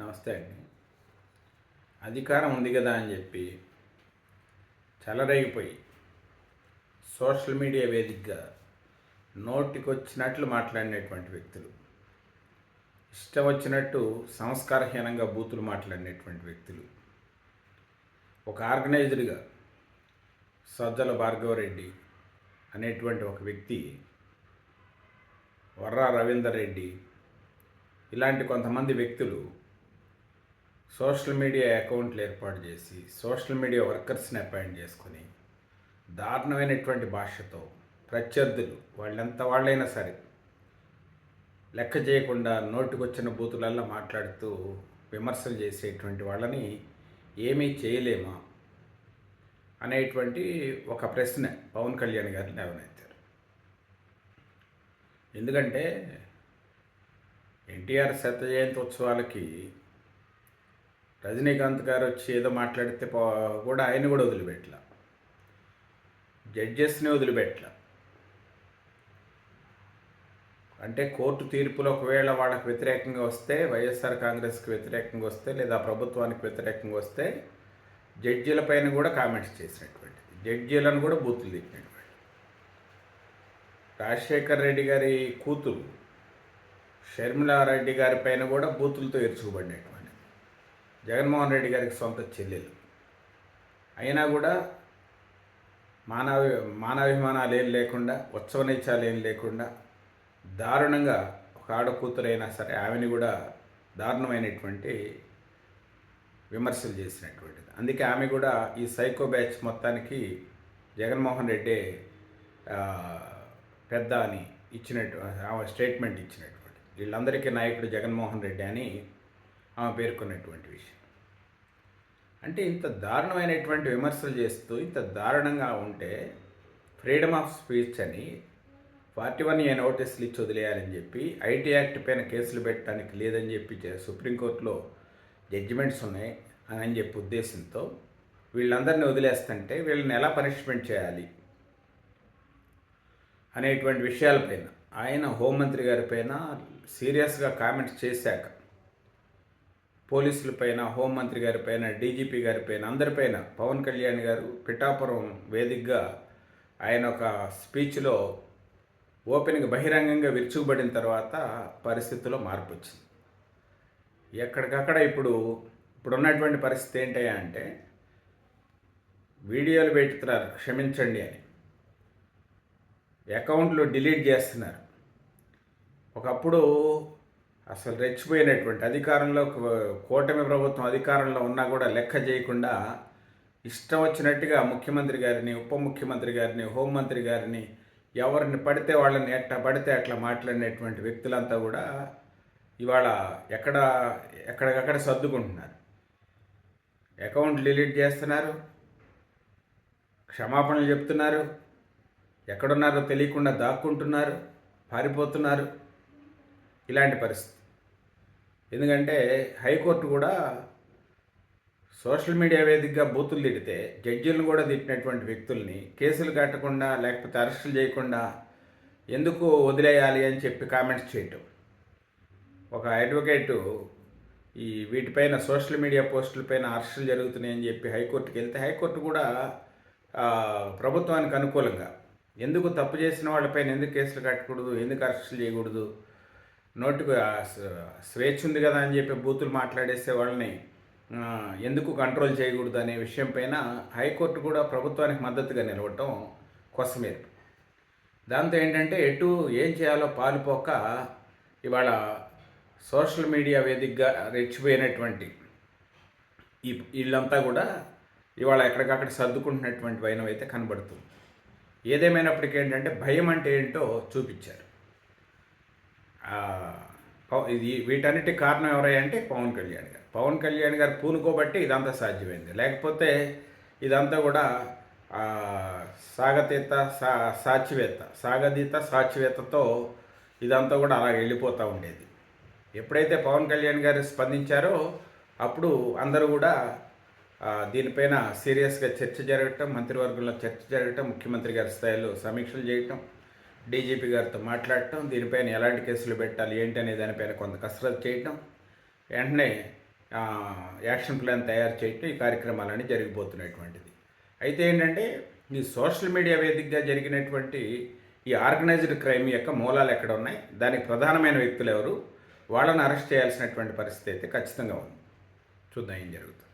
నమస్తే అండి. అధికారం ఉంది కదా అని చెప్పి చెలరేగిపోయి సోషల్ మీడియా వేదికగా నోటికొచ్చినట్లు మాట్లాడినటువంటి వ్యక్తులు, ఇష్టం వచ్చినట్టు సంస్కారహీనంగా బూతులు మాట్లాడినటువంటి వ్యక్తులు, ఒక ఆర్గనైజ్డ్గా సజ్జల భార్గవరెడ్డి అనేటువంటి ఒక వ్యక్తి, వర్రా రవీందర్ రెడ్డి, ఇలాంటి కొంతమంది వ్యక్తులు సోషల్ మీడియా అకౌంట్లు ఏర్పాటు చేసి సోషల్ మీడియా వర్కర్స్ని అపాయింట్ చేసుకొని దారుణమైనటువంటి భాషతో ప్రత్యర్థులు వాళ్ళైనా సరే లెక్క చేయకుండా నోటికొచ్చిన బూతులల్లో మాట్లాడుతూ విమర్శలు చేసేటువంటి వాళ్ళని ఏమీ చేయలేమా అనేటువంటి ఒక ప్రశ్న పవన్ కళ్యాణ్ గారిని లేవనెత్తారు. ఎందుకంటే ఎన్టీఆర్ శత జయంతి ఉత్సవాలకి రజనీకాంత్ గారు వచ్చి ఏదో మాట్లాడితే కూడా ఆయన కూడా వదిలిపెట్టల, జడ్జెస్ని వదిలిపెట్టల. అంటే కోర్టు తీర్పులు ఒకవేళ వాళ్ళకి వ్యతిరేకంగా వస్తే, వైఎస్ఆర్ కాంగ్రెస్కి వ్యతిరేకంగా వస్తే లేదా ప్రభుత్వానికి వ్యతిరేకంగా వస్తే జడ్జీలపైన కూడా కామెంట్స్ చేసినటువంటి, జడ్జీలను కూడా బూతులు తిట్టినటువంటి, రాజశేఖర్ రెడ్డి గారి కూతురు షర్మిలారెడ్డి గారి పైన కూడా బూతులతో ఇరుచుకుపడినటువంటి, జగన్మోహన్ రెడ్డి గారికి సొంత చెల్లెలు అయినా కూడా మానవాభిమానాలు ఏం లేకుండా, ఉత్సవ నీచాలు ఏం లేకుండా దారుణంగా ఒక ఆడకూతురైనా సరే ఆమెని కూడా దారుణమైనటువంటి విమర్శలు చేసినటువంటిది. అందుకే ఆమె కూడా ఈ సైకో బ్యాచ్ మొత్తానికి జగన్మోహన్ రెడ్డి పెద్ద అని ఇచ్చినట్టు ఆమె స్టేట్మెంట్ ఇచ్చినటువంటి, వీళ్ళందరికీ నాయకుడు జగన్మోహన్ రెడ్డి అని ఆమె పేర్కొన్నటువంటి విషయం. అంటే ఇంత దారుణమైనటువంటి విమర్శలు చేస్తూ ఇంత దారుణంగా ఉంటే ఫ్రీడమ్ ఆఫ్ స్పీచ్ అని 41A నోటీసులు ఇచ్చి వదిలేయాలని చెప్పి, ఐటీ యాక్ట్ పైన కేసులు పెట్టడానికి లేదని చెప్పి సుప్రీంకోర్టులో జడ్జిమెంట్స్ ఉన్నాయి అని చెప్పి ఉద్దేశంతో వీళ్ళందరినీ వదిలేస్తుంటే వీళ్ళని ఎలా పనిష్మెంట్ చేయాలి అనేటువంటి విషయాలపైన ఆయన హోంమంత్రి గారి పైన సీరియస్గా కామెంట్స్ చేశాక, పోలీసులపైన, హోంమంత్రి గారిపైన, డీజీపీ గారిపైన, అందరిపైన పవన్ కళ్యాణ్ గారు పిఠాపురం వేదికగా ఆయన ఒక స్పీచ్లో ఓపెన్గా బహిరంగంగా విరుచుకుపడిన తర్వాత పరిస్థితుల్లో మార్పు వచ్చింది. ఎక్కడికక్కడ ఇప్పుడున్నటువంటి పరిస్థితి ఏంటయ్యా అంటే, వీడియోలు పెడుతున్నారు క్షమించండి అని, అకౌంట్లు డిలీట్ చేస్తున్నారు. ఒకప్పుడు అసలు రెచ్చిపోయినటువంటి అధికారంలో, కూటమి ప్రభుత్వం అధికారంలో ఉన్నా కూడా లెక్క చేయకుండా ఇష్టం వచ్చినట్టుగా ముఖ్యమంత్రి గారిని, ఉప ముఖ్యమంత్రి గారిని, హోంమంత్రి గారిని, ఎవరిని పడితే వాళ్ళని ఎట్లా పడితే అట్లా మాట్లాడినటువంటి వ్యక్తులంతా కూడా ఇవాళ ఎక్కడికక్కడ సర్దుకుంటున్నారు. అకౌంట్ డిలీట్ చేస్తున్నారు, క్షమాపణలు చెప్తున్నారు, ఎక్కడున్నారో తెలియకుండా దాక్కుంటున్నారు, పారిపోతున్నారు. ఇలాంటి పరిస్థితి. ఎందుకంటే హైకోర్టు కూడా సోషల్ మీడియా వేదికగా బూతులు తిడితే జడ్జీలను కూడా తిట్టినటువంటి వ్యక్తుల్ని కేసులు కట్టకుండా లేకపోతే అరెస్టులు చేయకుండా ఎందుకు వదిలేయాలి అని చెప్పి కామెంట్స్ చేయటం. ఒక అడ్వకేటు వీటిపైన సోషల్ మీడియా పోస్టులపైన అరెస్టులు జరుగుతున్నాయని చెప్పి హైకోర్టుకి వెళ్తే హైకోర్టు కూడా ప్రభుత్వానికి అనుకూలంగా, ఎందుకు తప్పు చేసిన వాళ్ళపైన ఎందుకు కేసులు కట్టకూడదు, ఎందుకు అరెస్టులు చేయకూడదు, నోటికి స్వేచ్ఛ ఉంది కదా అని చెప్పి బూతులు మాట్లాడేసే వాళ్ళని ఎందుకు కంట్రోల్ చేయకూడదు అనే విషయం పైన హైకోర్టు కూడా ప్రభుత్వానికి మద్దతుగా నిలవటం కోసమే. దాంతో ఏంటంటే ఏం చేయాలో పాలుపోక ఇవాళ సోషల్ మీడియా వేదికగా రెచ్చిపోయినటువంటి వీళ్ళంతా కూడా ఇవాళ ఎక్కడికక్కడ సర్దుకుంటున్నటువంటి వైనం అయితే కనబడుతుంది. ఏదేమైనప్పటికీ ఏంటంటే భయం అంటే ఏంటో చూపించారు. వీటన్నిటి కారణం ఎవరంటే పవన్ కళ్యాణ్ గారు పూనుకోబట్టి ఇదంతా సాధ్యమైంది. లేకపోతే ఇదంతా కూడా సాచివేత్తతో ఇదంతా కూడా అలా వెళ్ళిపోతూ ఉండేది. ఎప్పుడైతే పవన్ కళ్యాణ్ గారు స్పందించారో అప్పుడు అందరూ కూడా దీనిపైన సీరియస్గా చర్చ జరగటం, మంత్రివర్గంలో చర్చ జరగటం, ముఖ్యమంత్రి గారి స్థాయిలో సమీక్షలు చేయటం, డీజీపీ గారితో మాట్లాడటం, దీనిపైన ఎలాంటి కేసులు పెట్టాలి ఏంటి అనే దానిపైన కొంత కసరత్తు చేయటం, వెంటనే యాక్షన్ ప్లాన్ తయారు చేయటం ఈ కార్యక్రమాలన్నీ జరిగిపోతున్నటువంటిది. అయితే ఏంటంటే ఈ సోషల్ మీడియా వేదికగా జరిగినటువంటి ఈ ఆర్గనైజ్డ్ క్రైమ్ యొక్క మూలాలు ఎక్కడ ఉన్నాయి, దానికి ప్రధానమైన వ్యక్తులు ఎవరు, వాళ్ళని అరెస్ట్ చేయాల్సినటువంటి పరిస్థితి అయితే ఖచ్చితంగా ఉంది. చూద్దాం ఏం జరుగుతుంది.